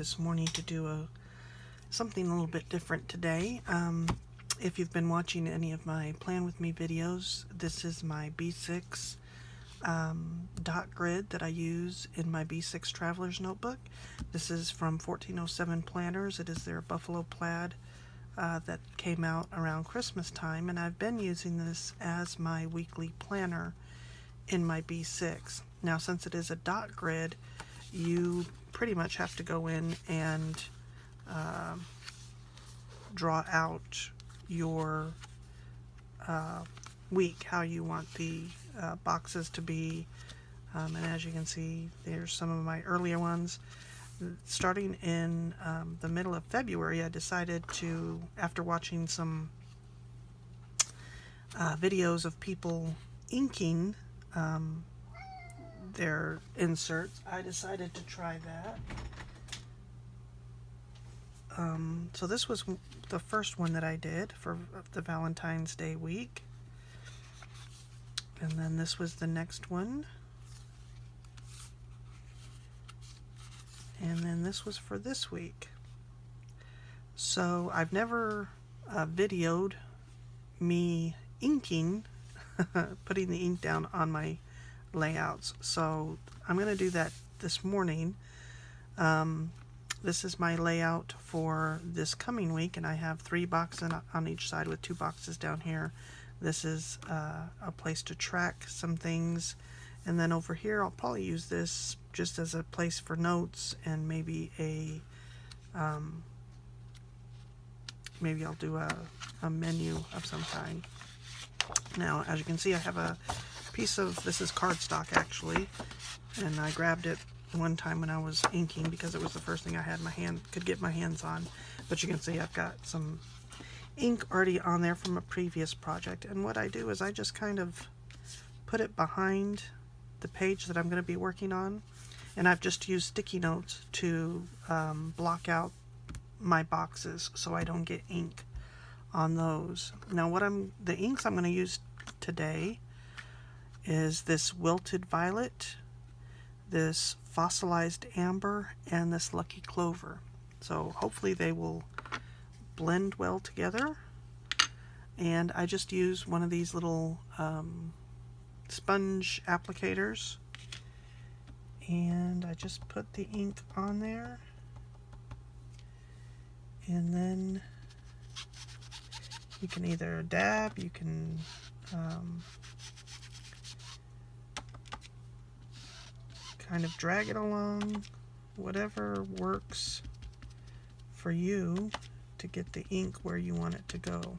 this morning to do something a little bit different today. If you've been watching any of my Plan With Me videos, this is my B6 dot grid that I use in my B6 Traveler's Notebook. This is from 1407 Planners. It is their Buffalo Plaid that came out around Christmas time, and I've been using this as my weekly planner in my B6. Now, since it is a dot grid, you pretty much have to go in and draw out your week, how you want the boxes to be. And as you can see, there's some of my earlier ones. Starting in the middle of February, I decided to, after watching some videos of people inking their inserts, I decided to try that. So this was the first one that I did for the Valentine's Day week. And then this was the next one. And then this was for this week. So I've never videoed me inking, putting the ink down on my layouts. So I'm going to do that this morning. This is my layout for this coming week, and I have 3 boxes on each side with 2 boxes down here. This is a place to track some things, and then over here I'll probably use this just as a place for notes, and maybe maybe I'll do a menu of some kind. Now, as you can see, I have a piece of, this is cardstock actually, and I grabbed it one time when I was inking because it was the first thing I had could get my hands on. But you can see I've got some ink already on there from a previous project, and what I do is I just kind of put it behind the page that I'm going to be working on, and I've just used sticky notes to block out my boxes so I don't get ink on those. Now the inks I'm going to use today is this Wilted Violet, this Fossilized Amber, and this Lucky Clover. So hopefully they will blend well together. And I just use one of these little sponge applicators, and I just put the ink on there, and then you can either dab, you can kind of drag it along, whatever works for you to get the ink where you want it to go.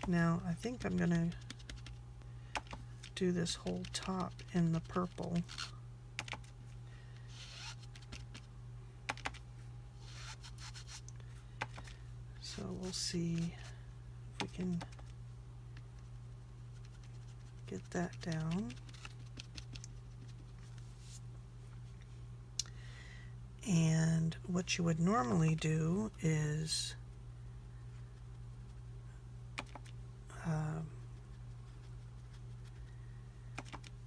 Now, I think I'm going to do this whole top in the purple. So we'll see if we can get that down. And what you would normally do is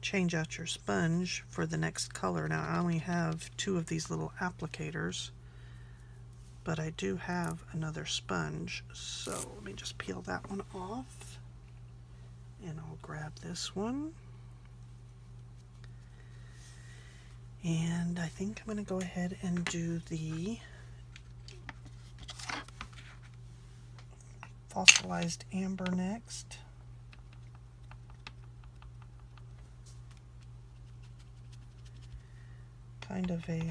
change out your sponge for the next color. Now, I only have 2 of these little applicators, but I do have another sponge, so let me just peel that one off, and I'll grab this one. And I think I'm going to go ahead and do the Fossilized Amber next. Kind of a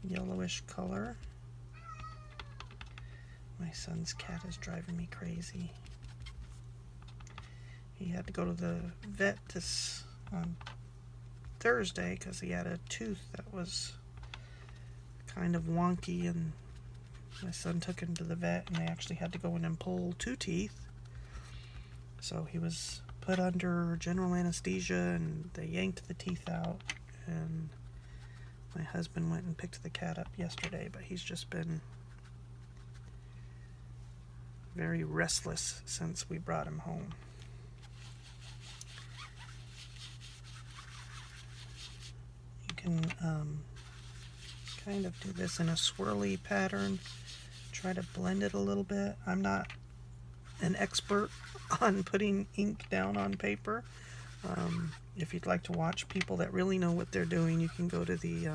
yellowish color. My son's cat is driving me crazy. He had to go to the vet this Thursday because he had a tooth that was kind of wonky, and my son took him to the vet, and they actually had to go in and pull 2 teeth. So he was put under general anesthesia, and they yanked the teeth out, and my husband went and picked the cat up yesterday, but he's just been very restless since we brought him home. You can kind of do this in a swirly pattern. Try to blend it a little bit. I'm not an expert on putting ink down on paper. If you'd like to watch people that really know what they're doing, you can go to the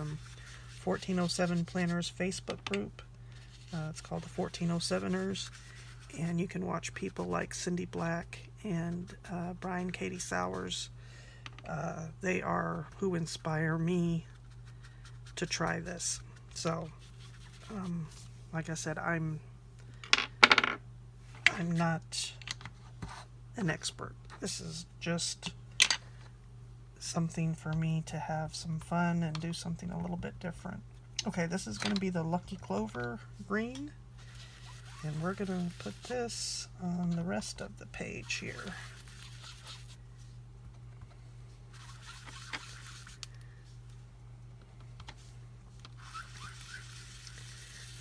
1407 Planners Facebook group. It's called the 1407ers, and you can watch people like Cindy Black and Brian Katie Sowers. They are who inspire me to try this. So, like I said, I'm not an expert. This is just something for me to have some fun and do something a little bit different. Okay, this is going to be the Lucky Clover green, and we're going to put this on the rest of the page here.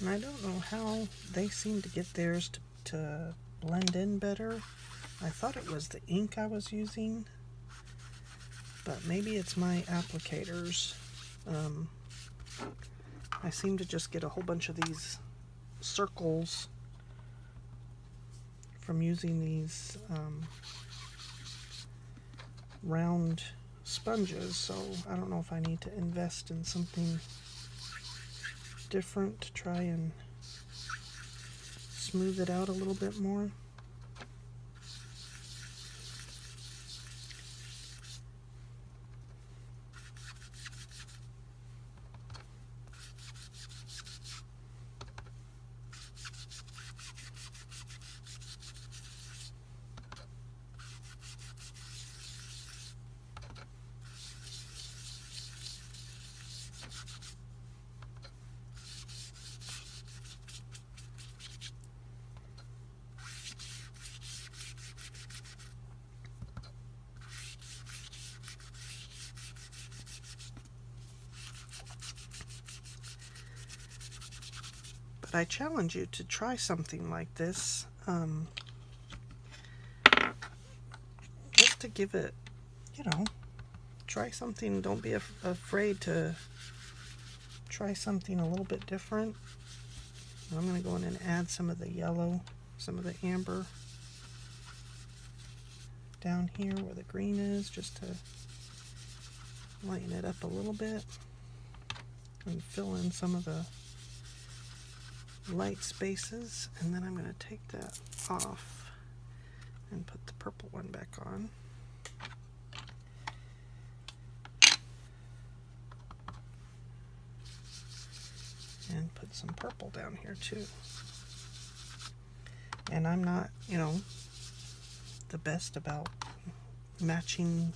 And I don't know how they seem to get theirs to blend in better. I thought it was the ink I was using, but maybe it's my applicators. I seem to just get a whole bunch of these circles from using these round sponges, so I don't know if I need to invest in something different to try and smooth it out a little bit more. But I challenge you to try something like this, just to give it, try something. Don't be afraid to try something a little bit different. I'm going to go in and add some of the yellow, some of the amber down here where the green is, just to lighten it up a little bit and fill in some of the light spaces. And then I'm going to take that off and put the purple one back on. And put some purple down here too. And I'm not, the best about matching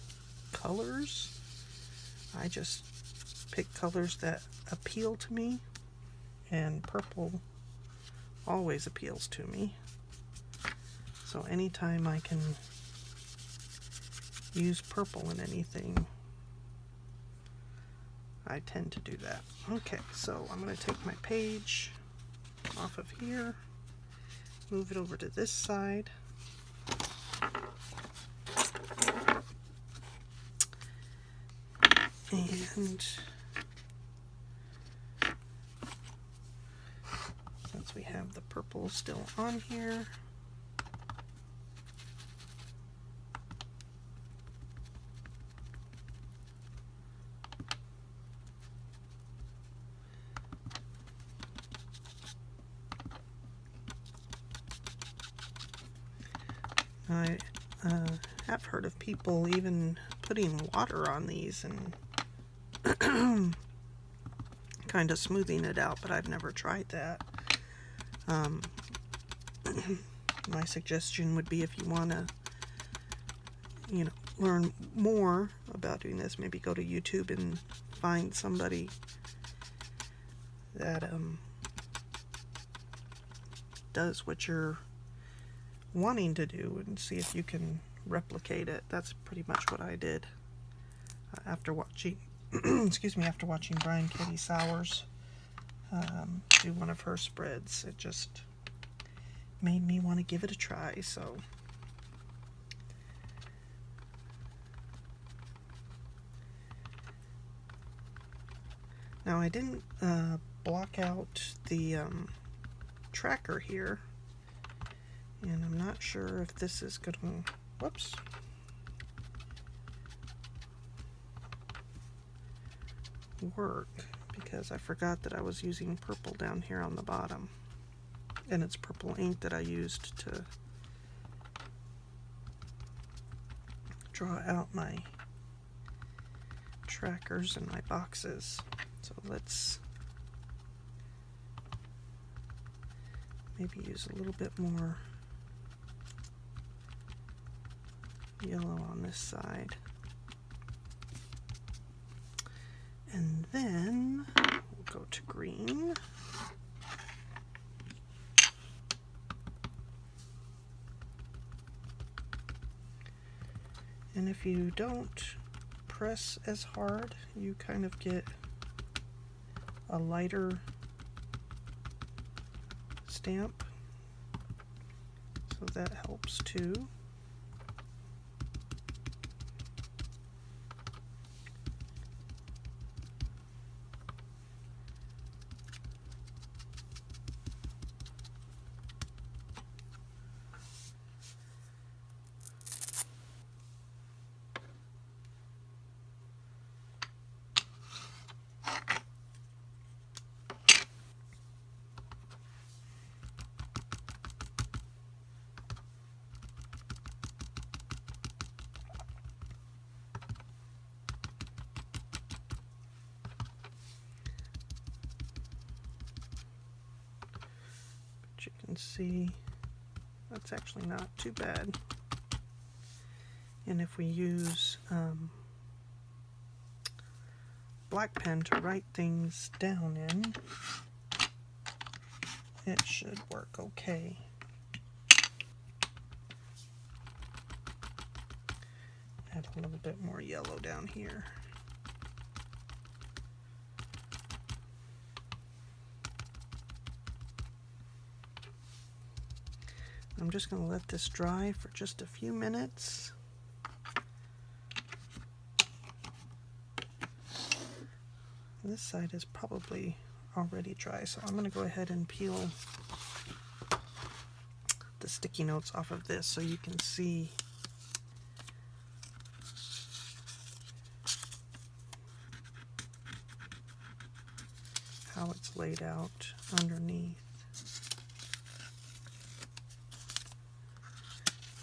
colors. I just pick colors that appeal to me, and purple always appeals to me. So anytime I can use purple in anything, I tend to do that. Okay, so I'm going to take my page off of here, move it over to this side, and since we have the purple still on here, I have heard of people even putting water on these and kind of smoothing it out, but I've never tried that. My suggestion would be, if you want to, learn more about doing this, maybe go to YouTube and find somebody that does what you're wanting to do and see if you can replicate it. That's pretty much what I did after watching after watching Brian Katie Sowers do one of her spreads. It just made me want to give it a try. So Now I didn't block out the tracker here, and I'm not sure if this is going to, whoops, work, because I forgot that I was using purple down here on the bottom, and it's purple ink that I used to draw out my trackers and my boxes. So let's maybe use a little bit more yellow on this side. And then we'll go to green. And if you don't press as hard, you kind of get a lighter stamp, so that helps too. You can see that's actually not too bad. And if we use black pen to write things down in, it should work okay. Add a little bit more yellow down here. I'm just going to let this dry for just a few minutes. This side is probably already dry, so I'm going to go ahead and peel the sticky notes off of this so you can see how it's laid out underneath.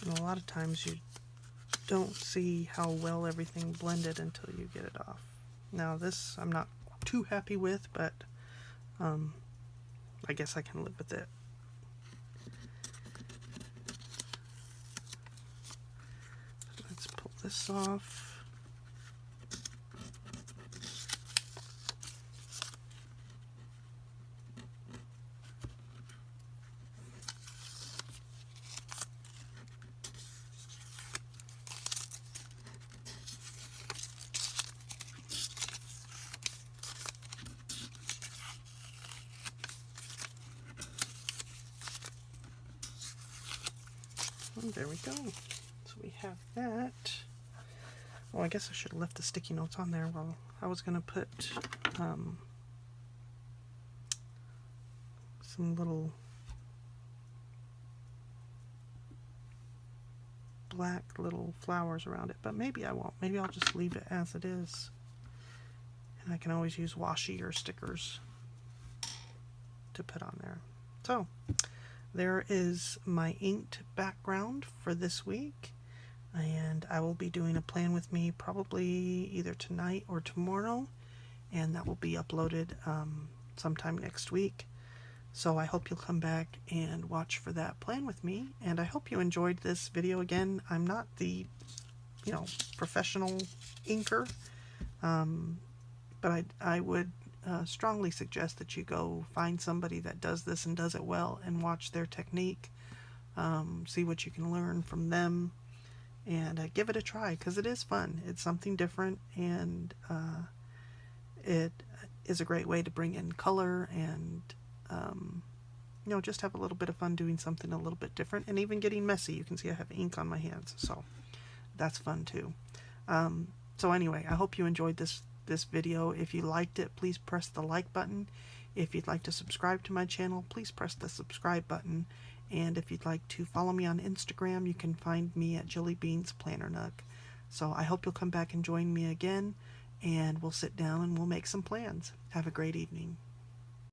And a lot of times you don't see how well everything blended until you get it off. Now this I'm not too happy with, but I guess I can live with it. Let's pull this off. And there we go. So we have that. Oh, I guess I should have left the sticky notes on there. Well, I was going to put some little black little flowers around it, but maybe I won't. Maybe I'll just leave it as it is. And I can always use washi or stickers to put on there. So there is my inked background for this week, and I will be doing a plan with me probably either tonight or tomorrow, and that will be uploaded sometime next week. So I hope you'll come back and watch for that plan with me, and I hope you enjoyed this video. Again, I'm not the professional inker, but I would strongly suggest that you go find somebody that does this and does it well and watch their technique, see what you can learn from them, and give it a try, because it is fun. It's something different, and it is a great way to bring in color and just have a little bit of fun doing something a little bit different, and even getting messy. You can see I have ink on my hands, so that's fun too. So anyway, I hope you enjoyed this video. If you liked it, please press the like button. If you'd like to subscribe to my channel, please press the subscribe button. And if you'd like to follow me on Instagram, you can find me at Jilly Beans Planner Nook. So I hope you'll come back and join me again, and we'll sit down and we'll make some plans. Have a great evening.